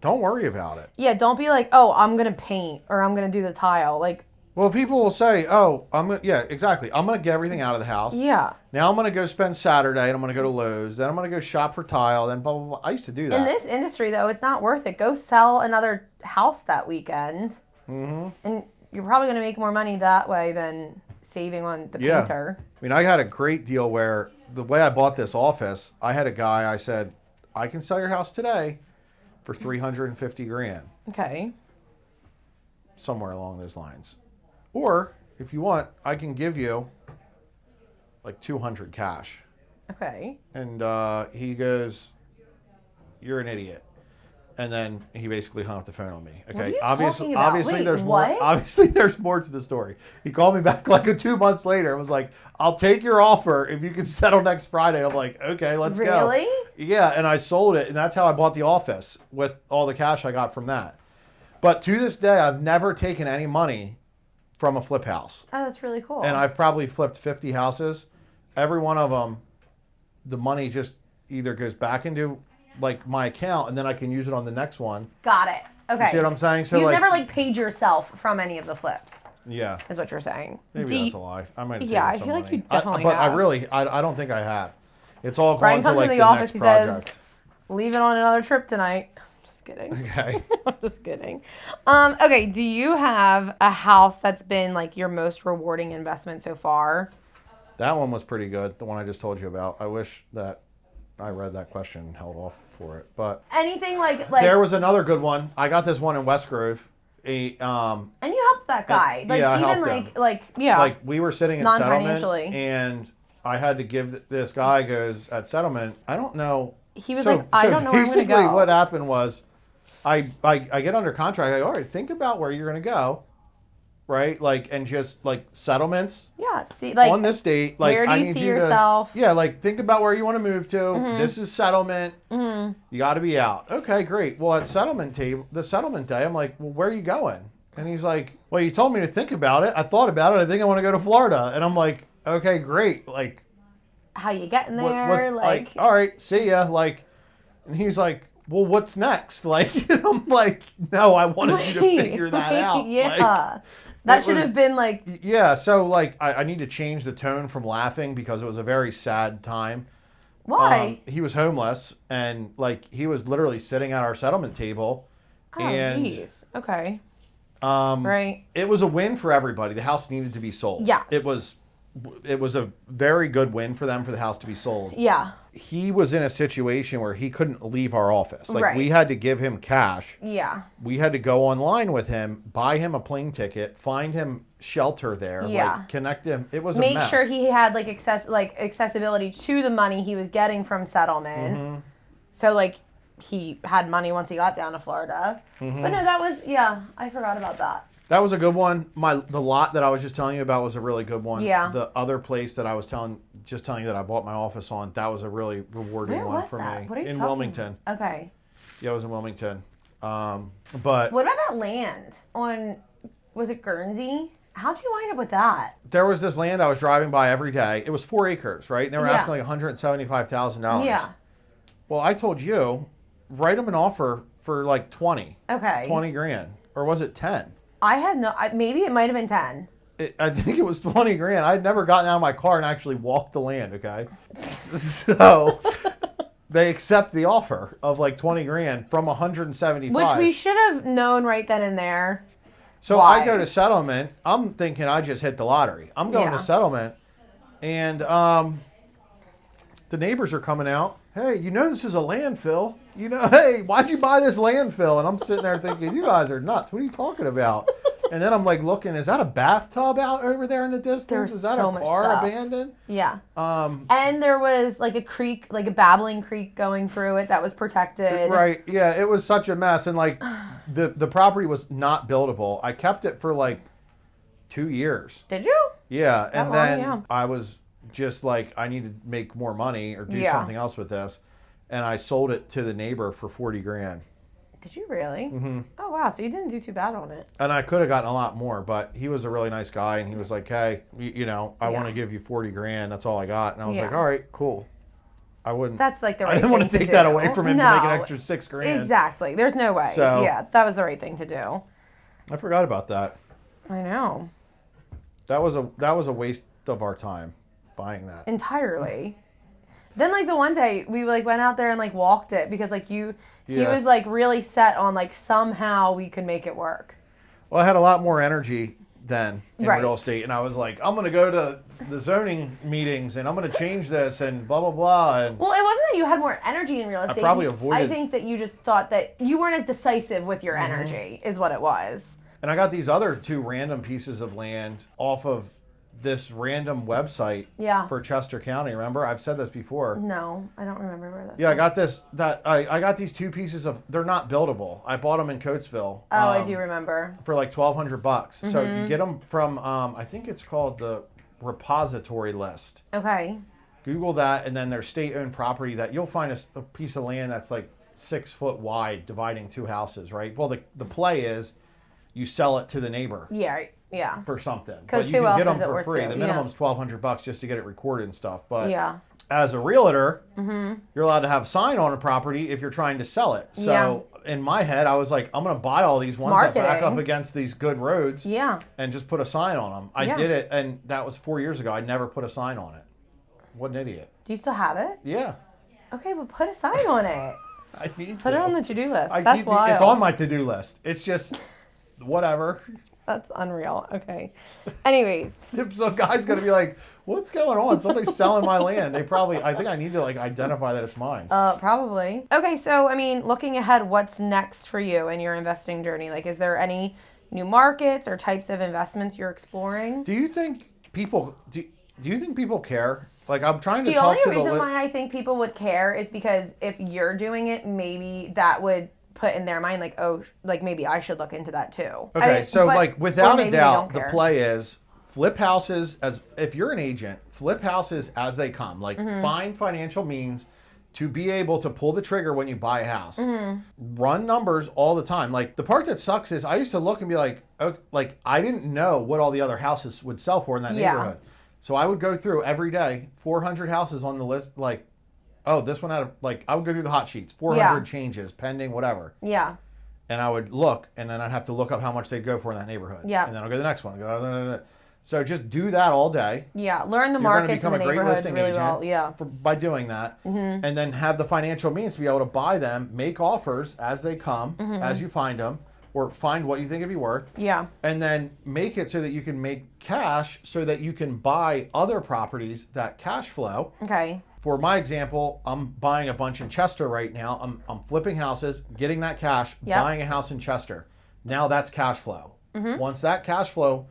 don't worry about it. Yeah, don't be like, oh, I'm going to paint or I'm going to do the tile. Like, well, people will say, oh, yeah, exactly. I'm going to get everything out of the house. Yeah. Now I'm going to go spend Saturday and I'm going to go to Lowe's. Then I'm going to go shop for tile. Then blah, blah, blah. I used to do that. In this industry, though, it's not worth it. Go sell another house that weekend. And you're probably going to make more money that way than saving on the painter. I mean, I had a great deal where the way I bought this office, I had a guy, I said, I can sell your house today for $350,000. Okay. Somewhere along those lines. Or, if you want, I can give you like $200 cash. Okay. And he goes, you're an idiot. And then he basically hung up the phone on me. Okay. What are you obviously, talking about? obviously Wait, there's what? more. Obviously, there's more to the story. He called me back like 2 months later and was like, "I'll take your offer if you can settle next Friday." I'm like, "Okay, let's go." Really? Yeah. And I sold it, and that's how I bought the office with all the cash I got from that. But to this day, I've never taken any money from a flip house. Oh, that's really cool. And I've probably flipped 50 houses. Every one of them, the money just either goes back into like my account and then I can use it on the next one. Got it. Okay. You see what I'm saying? So you've never like paid yourself from any of the flips. Yeah. Is what you're saying. Maybe that's a lie. I might have I taken feel some like money. you definitely but have. I don't think I have. It's all Brian going to comes like in the office, next he project. says, leave it on another trip tonight. Just kidding. Okay. I'm just kidding. Okay, do you have a house that's been like your most rewarding investment so far? That one was pretty good, the one I just told you about. I wish that I read that question and held off for it. But anything like there was another good one. I got this one in West Grove. And you helped that guy. Like yeah, I even helped him. Like we were sitting at settlement and I had to give this guy goes at settlement. I don't know. He was like, I don't know where I'm going to go. Basically what happened was I get under contract. I go, all right, think about where you're going to go. Right? Like, and just like settlements. Yeah. See, like on this date, like where do I you need see you yourself? Yeah, like think about where you want to move to. This is settlement. You got to be out. Okay, great. Well, at the settlement day, I'm like, well, where are you going? And he's like, well, you told me to think about it. I thought about it. I think I want to go to Florida. And I'm like, okay, great. Like, how you getting there? like, all right, see ya. Like, and he's like, well, what's next? Like, and I'm like, no, I wanted you to figure that out. Yeah. Like, that should have been like... Yeah, so like I need to change the tone from laughing because it was a very sad time. Why? He was homeless and like he was literally sitting at our settlement table. Oh, jeez. Okay. Right. It was a win for everybody. The house needed to be sold. Yes. It was a very good win for them for the house to be sold. Yeah. he was in a situation where he couldn't leave our office. Like, Right. we had to give him cash. Yeah. We had to go online with him, buy him a plane ticket, find him shelter there, Yeah. like connect him. It was a Make mess. sure he had like accessibility to the money he was getting from settlement. Mm-hmm. So like he had money once he got down to Florida. Mm-hmm. But no, I forgot about that. That was a good one. The lot that I was just telling you about was a really good one. Yeah. The other place that I was telling you that I bought my office on, that was a really rewarding Where one was for that? me. What are you in talking Wilmington. about? Okay. Yeah, it was in Wilmington. But What about that land on, was it Guernsey? How'd you wind up with that? there was this land I was driving by every day. It was 4 acres, right? And they were Yeah. asking like $175,000. Yeah. Well, I told you, write them an offer for like 20 Okay. grand. Or was it 10? Maybe it might have been 10. I think it was 20 grand. I'd never gotten out of my car and actually walked the land, okay? So they accept the offer of like 20 grand from 175. Which we should have known right then and there. So Why? I go to settlement. I'm thinking I just hit the lottery. I'm going to settlement, and the neighbors are coming out. Hey, you know this is a landfill. You know, hey, why'd you buy this landfill? And I'm sitting there thinking, you guys are nuts. What are you talking about? And then I'm like looking, is that a bathtub out over there in the distance? There's Is that so a much car stuff. abandoned? Yeah. And there was like a creek, like a babbling creek going through it that was protected. Right. Yeah, it was such a mess. And like the property was not buildable. I kept it for like 2 years. Did you? Yeah. And long, then yeah. I was just like, I need to make more money or do Yeah. something else with this. And I sold it to the neighbor for 40 grand. Did you really? Mm-hmm. Oh, wow. So you didn't do too bad on it. And I could have gotten a lot more, but he was a really nice guy. And he was like, hey, you know, I Yeah. want to give you 40 grand. That's all I got. And I was Yeah. like, all right, cool. I wouldn't. That's like the right I didn't thing want to take do. that away from him to make an No, extra 6 grand. Exactly. There's no way. So- Yeah, that was the right thing to do. I forgot about that. I know. That was a waste of our time buying that. Entirely. Then like the one day we like went out there and like walked it because like he Yeah. was like really set on like somehow we could make it work. Well, I had a lot more energy then in Right. real estate, and I was like, I'm going to go to the zoning meetings, and I'm going to change this, and blah, blah, blah. And Well, it wasn't that you had more energy in real estate. probably I avoided- think that you just thought that you weren't as decisive with your energy is what it was. and I got these other 2 random pieces of land off of this random website Yeah. for Chester County. Remember? I've said this before. No, I don't remember where that Yeah, I got I got these 2 pieces of, they're not buildable. I bought them in Coatesville. Oh, I do remember. For like $1,200. So Mm-hmm. you get them from, I think it's called the Repository List. Okay. Google that, and then there's state-owned property that you'll find a piece of land that's like 6 foot wide, dividing 2 houses, right? Well, the play is you sell it to the neighbor Yeah. Yeah. for something, 'Cause but you who can else get them is it for worth free. to? The Yeah. minimum's $1,200 just to get it recorded and stuff. But Yeah. as a realtor, Mm-hmm. you're allowed to have a sign on a property if you're trying to sell it. So in my head, I was like, I'm going to buy all these ones that back marketing. up against these good roads. Yeah. And just put a sign on them. I Yeah. did it, and that was 4 years ago. I never put a sign on it. What an idiot. Do you still have it? Yeah. Okay, but put a sign on it. I need Put to. it on the to-do list. I That's keep- wild. It's on my to-do list. It's just whatever. That's unreal. Okay. Anyways, Some guy's going to be like, what's going on? Somebody's selling my land. I think I need to like identify that it's mine. probably. Okay, so I mean, looking ahead, what's next for you in your investing journey? Like, is there any new markets or types of investments you're exploring? Do you think people care? Like, I'm trying to The talk only to reason why I think people would care is because if you're doing it, maybe that would put in their mind like, oh, like maybe I should look into that too. Okay, so like or without a maybe they doubt, don't the care. play is flip houses as if you're an agent, flip houses as they come. Like Mm-hmm. find financial means to be able to pull the trigger when you buy a house. Mm-hmm. Run numbers all the time. Like the part that sucks is I used to look and be like, oh, like I didn't know what all the other houses would sell for in that Yeah. neighborhood. So I would go through every day, 400 houses on the list. Like, oh, this one had I would go through the hot sheets, 400 Yeah. changes pending, whatever. Yeah. And I would look, and then I'd have to look up how much they'd go for in that neighborhood. Yeah. And then I'll go to the next one. So just do that all day. Yeah. Learn the You're going to markets become and a the great neighborhoods listing really agent well. Yeah. by doing that. Mm-hmm. And then have the financial means to be able to buy them, make offers as they come, Mm-hmm. as you find them, or find what you think it'd be worth. Yeah. And then make it so that you can make cash so that you can buy other properties that cash flow. Okay. For my example, I'm buying a bunch in Chester right now. I'm flipping houses, getting that cash, buying a house in Chester. Now that's cash flow. Once that cash flow,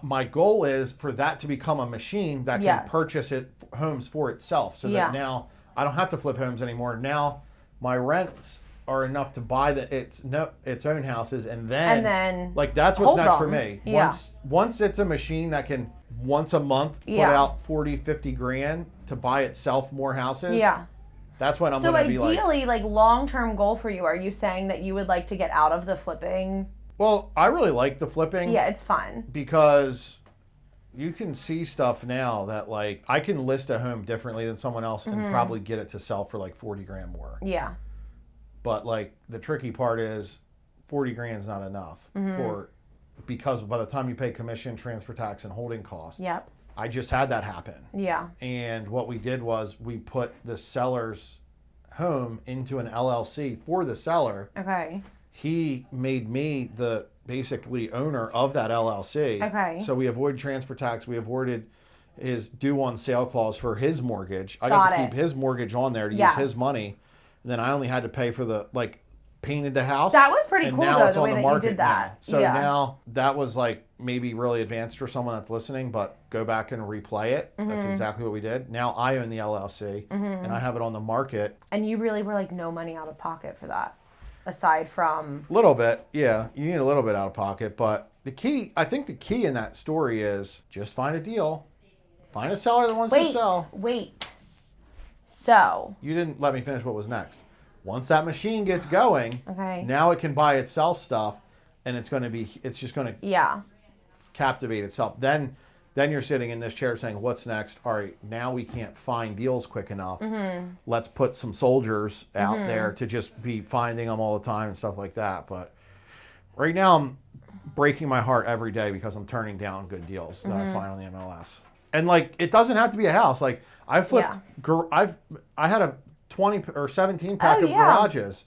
my goal is for that to become a machine that can purchase homes for itself. So that now I don't have to flip homes anymore. Now my rents are enough to buy its own houses, and then like that's what's next for me. Once it's a machine that can once a month put out 40, 50 grand to buy itself more houses. That's when I'm going to be like. So ideally, like long-term goal for you, are you saying that you would like to get out of the flipping? Well, I really like the flipping. Yeah, it's fun. Because you can see stuff now that like I can list a home differently than someone else and probably get it to sell for like 40 grand more. Yeah. But like the tricky part is 40 grand is not enough because by the time you pay commission, transfer tax, and holding costs. Yep. I just had that happen. Yeah. And what we did was we put the seller's home into an LLC for the seller. Okay. He made me the basically owner of that LLC. Okay. So we avoided transfer tax. We avoided his due on sale clause for his mortgage. I got to keep his mortgage on there to use his money. And then I only had to pay for the painted the house. That was pretty cool now though, it's the on way the that you market did that. Now. So now that was like maybe really advanced for someone that's listening, but go back and replay it. That's exactly what we did. Now I own the LLC and I have it on the market. And you really were like no money out of pocket for that. Aside from a little bit, yeah, you need a little bit out of pocket, but I think the key in that story is just find a deal, find a seller that wants to sell. So you didn't let me finish what was next. Once that machine gets going, now it can buy itself stuff, and it's just going to captivate itself. Then you're sitting in this chair saying, what's next? All right, now we can't find deals quick enough. Let's put some soldiers out there to just be finding them all the time and stuff like that. But right now I'm breaking my heart every day because I'm turning down good deals that I find on the MLS. And like, it doesn't have to be a house. Like I flipped, I had a 20 or 17 pack of garages.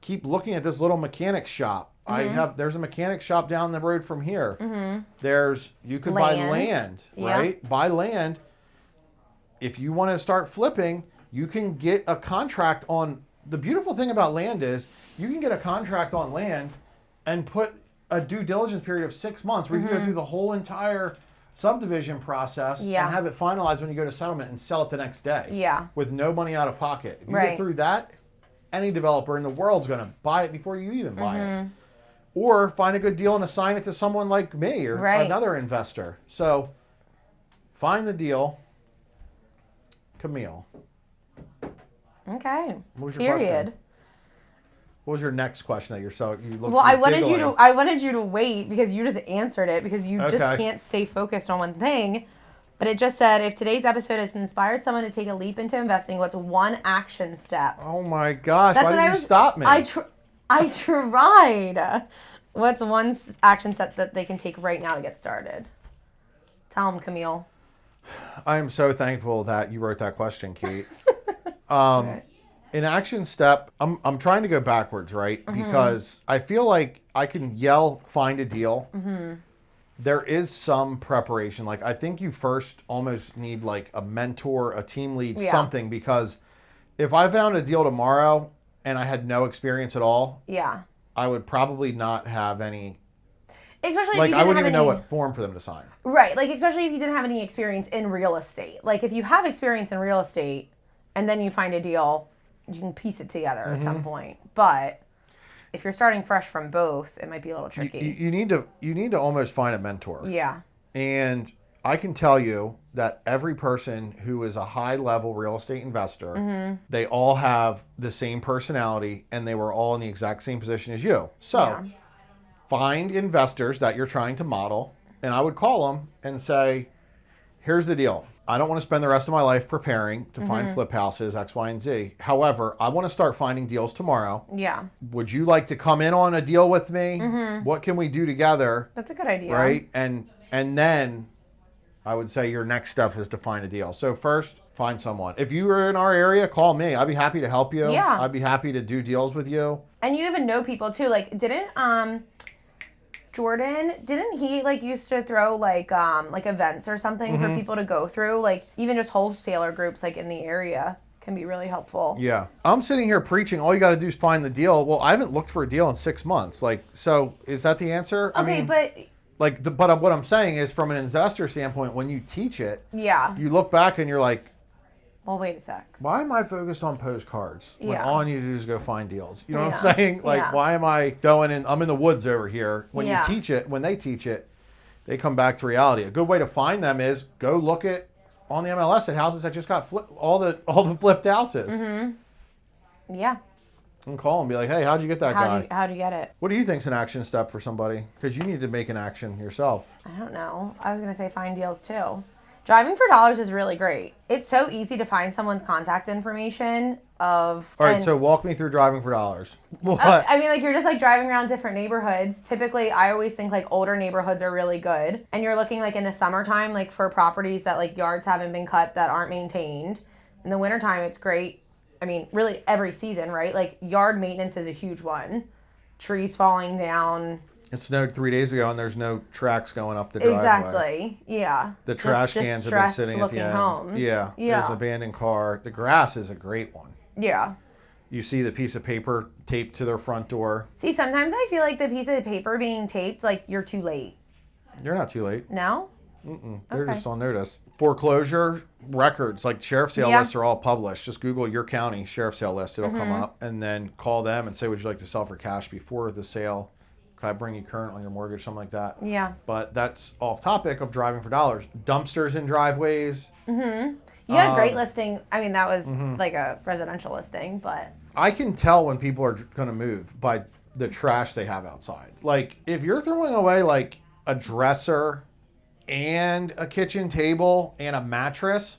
Keep looking at this little mechanic shop. There's a mechanic shop down the road from here. You could buy land, right? Buy land. If you want to start flipping, you can get a contract on. The beautiful thing about land is you can get a contract on land and put a due diligence period of 6 months where you can go through the whole entire subdivision process and have it finalized when you go to settlement and sell it the next day with no money out of pocket. If you get through that, any developer in the world's going to buy it before you even buy it. Or find a good deal and assign it to someone like me or another investor. So find the deal. Camille. Okay. What was your question? What was your next question that you looked? Well, I wanted you to wait because you just answered it because you just can't stay focused on one thing. But it just said, if today's episode has inspired someone to take a leap into investing, what's one action step? Oh my gosh! Why didn't you stop me? I tried. What's one action step that they can take right now to get started? Tell them, Camille. I am so thankful that you wrote that question, Kate. An action step, I'm trying to go backwards, right? Because I feel like I can yell, find a deal. There is some preparation. Like I think you first almost need like a mentor, a team lead, something. Because if I found a deal tomorrow and I had no experience at all, I would probably not have any. Especially like if you I wouldn't even any... know what form for them to sign. Right, like especially if you didn't have any experience in real estate. Like if you have experience in real estate and then you find a deal, you can piece it together at some point. But if you're starting fresh from both, it might be a little tricky. You need to almost find a mentor. Yeah. And I can tell you that every person who is a high-level real estate investor, they all have the same personality and they were all in the exact same position as you. So find investors that you're trying to model, and I would call them and say, here's the deal. I don't want to spend the rest of my life preparing to find flip houses, X, Y, and Z. However, I want to start finding deals tomorrow. Yeah. Would you like to come in on a deal with me? What can we do together? That's a good idea. Right? And then I would say your next step is to find a deal. So first, find someone. If you are in our area, call me. I'd be happy to help you. Yeah. I'd be happy to do deals with you. And you even know people too. Like, didn't Jordan, didn't he like used to throw like events or something for people to go through? Like even just wholesaler groups like in the area can be really helpful. Yeah. I'm sitting here preaching, all you got to do is find the deal. Well, I haven't looked for a deal in 6 months. Like, so is that the answer? Okay, I mean, but what I'm saying is from an investor standpoint, when you teach it, you look back and you're like, well, wait a sec. why am I focused on postcards when all I need to do is go find deals? You know what I'm saying? Like, why am I going in? I'm in the woods over here. When you teach it, when they teach it, they come back to reality. A good way to find them is go look at on the MLS at houses that just got all the flipped houses. Mm-hmm. Yeah. And call and be like, hey, how'd you get that guy? How'd you get it? What do you think's an action step for somebody? Because you need to make an action yourself. I don't know. I was going to say find deals too. Driving for dollars is really great. It's so easy to find someone's contact information All right, so walk me through driving for dollars. What? I mean, like, you're just, like, driving around different neighborhoods. Typically, I always think, like, older neighborhoods are really good. And you're looking, like, in the summertime, like, for properties that, like, yards haven't been cut that aren't maintained. In the wintertime, it's great. I mean, really every season, right? Like, yard maintenance is a huge one. Trees falling down. It snowed 3 days ago, and there's no tracks going up the driveway. Exactly. Yeah. The trash cans have been sitting at the end. Homes. Yeah. There's an abandoned car. The grass is a great one. Yeah. You see the piece of paper taped to their front door. See, sometimes I feel like the piece of paper being taped, like, you're too late. You're not too late. No? They're just on notice. Foreclosure records, like sheriff sale lists are all published. Just Google your county sheriff sale list. It'll come up. And then call them and say, would you like to sell for cash before the sale? Can I bring you current on your mortgage? Something like that. Yeah. But that's off topic of driving for dollars. Dumpsters in driveways. Mm-hmm. You had a great listing. I mean, that was like a residential listing, but... I can tell when people are going to move by the trash they have outside. Like, if you're throwing away, like, a dresser and a kitchen table and a mattress,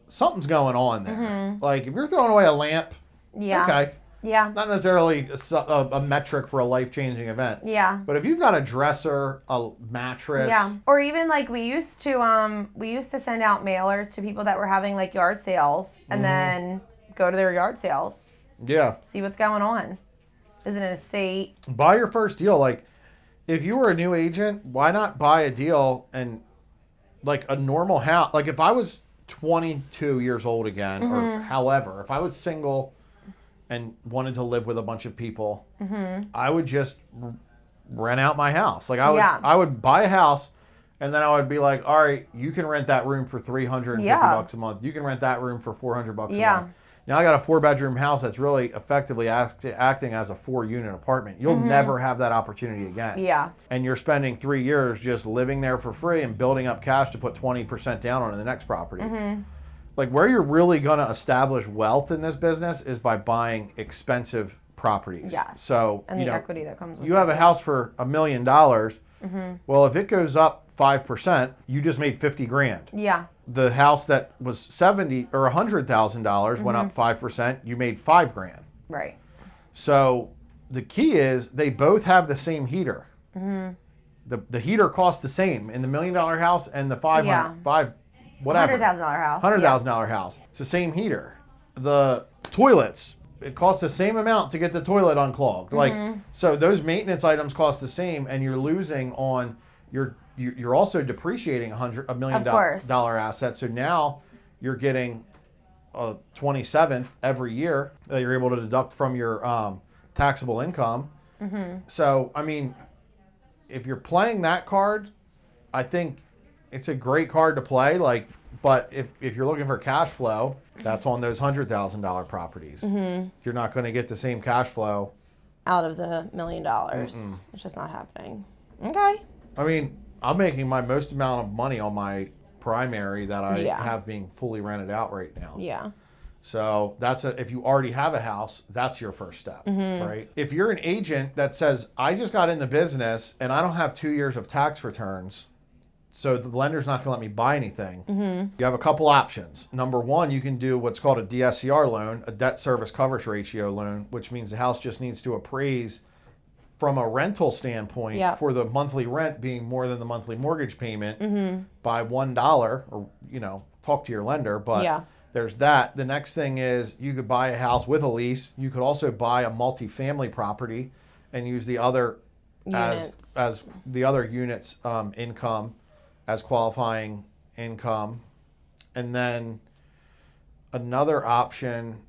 something's going on there. Like, if you're throwing away a lamp, okay. Yeah. Not necessarily a metric for a life-changing event. Yeah. But if you've got a dresser, a mattress. Yeah. Or even like we used to send out mailers to people that were having like yard sales and then go to their yard sales. Yeah. See what's going on. Is it an estate? Buy your first deal. Like, if you were a new agent, why not buy a deal and like a normal house? Like if I was 22 years old again, or however, if I was single and wanted to live with a bunch of people, I would just rent out my house. Like I would buy a house, and then I would be like, all right, you can rent that room for $350 a month. You can rent that room for $400 a month. Now I got a 4-bedroom house that's really effectively acting as a 4-unit apartment. You'll never have that opportunity again. Yeah. And you're spending 3 years just living there for free and building up cash to put 20% down on the next property. Like where you're really going to establish wealth in this business is by buying expensive properties. Yes. So, and the equity that comes with it. You have a house for $1 million. Well, if it goes up 5%, you just made $50,000. Yeah. The house that was $70,000 or $100,000 went up 5%, you made $5,000. Right. So the key is they both have the same heater. The heater costs the same in the $1 million house and the $500,000 house. $100,000 house. It's the same heater. The toilets, it costs the same amount to get the toilet unclogged. Like so those maintenance items cost the same, and you're losing on you're also depreciating $1 million asset. So now you're getting a 27th every year that you're able to deduct from your taxable income. So I mean, if you're playing that card, I think it's a great card to play. Like, but if you're looking for cash flow, that's on those $100,000 properties. You're not going to get the same cash flow out of the $1 million. It's just not happening. Okay. I mean, I'm making my most amount of money on my primary that I have being fully rented out right now. Yeah. So if you already have a house, that's your first step, right? If you're an agent that says, I just got in the business and I don't have 2 years of tax returns, so the lender's not going to let me buy anything. You have a couple options. Number one, you can do what's called a DSCR loan, a debt service coverage ratio loan, which means the house just needs to appraise from a rental standpoint for the monthly rent being more than the monthly mortgage payment by $1, or, talk to your lender. But there's that. The next thing is you could buy a house with a lease. You could also buy a multifamily property and use the other as the other units income as qualifying income. And then another option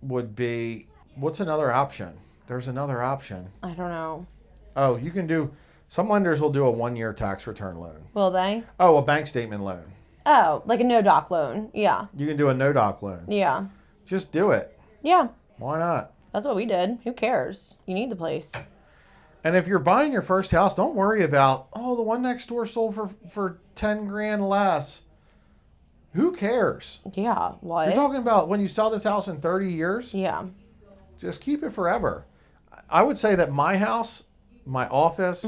would be, what's another option? There's another option. I don't know. Oh, you can do, some lenders will do a 1-year tax return loan. Will they? Oh, a bank statement loan. Oh, like a no-doc loan. Yeah. You can do a no-doc loan. Yeah. Just do it. Yeah. Why not? That's what we did. Who cares? You need the place. And if you're buying your first house, don't worry about, oh, the one next door sold for 10 grand less. Who cares? Yeah. What? You're talking about when you sell this house in 30 years? Yeah. Just keep it forever. I would say that my house, my office,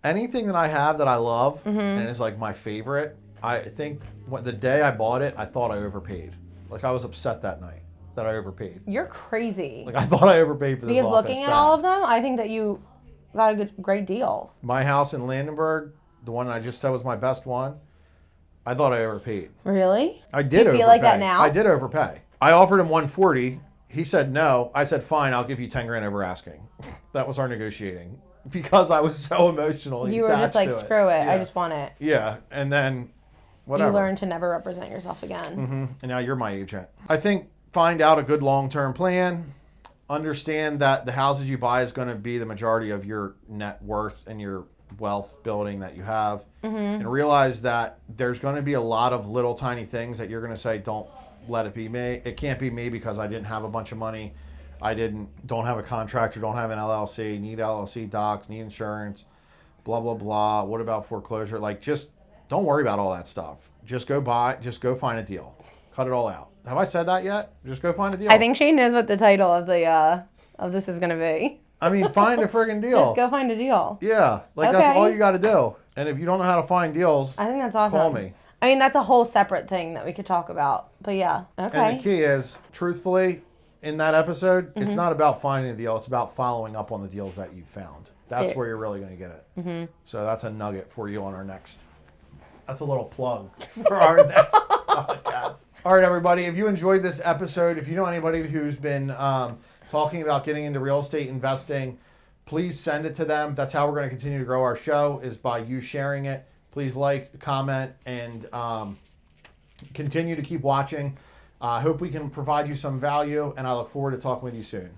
anything that I have that I love and is like my favorite, I think the day I bought it, I thought I overpaid. Like I was upset that night that I overpaid. You're crazy. Like I thought I overpaid for this because office. Looking at all of them, I think that you got a great deal. My house in Landenberg, the one I just said was my best one, I thought I overpaid. Really? I did overpay. You feel like that now? I did overpay. I offered him 140. He said no. I said fine. I'll give you 10 grand over asking. That was our negotiating because I was so emotional. You were just like, screw it. Yeah. I just want it. Yeah, and then whatever. You learn to never represent yourself again. And now you're my agent. I think find out a good long-term plan. Understand that the houses you buy is going to be the majority of your net worth and your wealth building that you have. And realize that there's going to be a lot of little tiny things that you're going to say, don't let it be me. It can't be me because I didn't have a bunch of money. I don't have a contractor, don't have an LLC, need LLC docs, need insurance, blah, blah, blah. What about foreclosure? Like, just don't worry about all that stuff. Just go find a deal. Cut it all out. Have I said that yet? Just go find a deal. I think Shane knows what the title of the of this is going to be. I mean, find a friggin' deal. Just go find a deal. Yeah, like that's all you got to do. And if you don't know how to find deals, I think that's awesome. Call me. I mean, that's a whole separate thing that we could talk about. But yeah, okay. And the key is, truthfully, in that episode, it's not about finding a deal. It's about following up on the deals that you found. That's where you're really going to get it. So that's a nugget for you on our next. That's a little plug for our next podcast. All right, everybody. If you enjoyed this episode, if you know anybody who's been talking about getting into real estate investing, please send it to them. That's how we're going to continue to grow our show, is by you sharing it. Please like, comment, and continue to keep watching. I hope we can provide you some value, and I look forward to talking with you soon.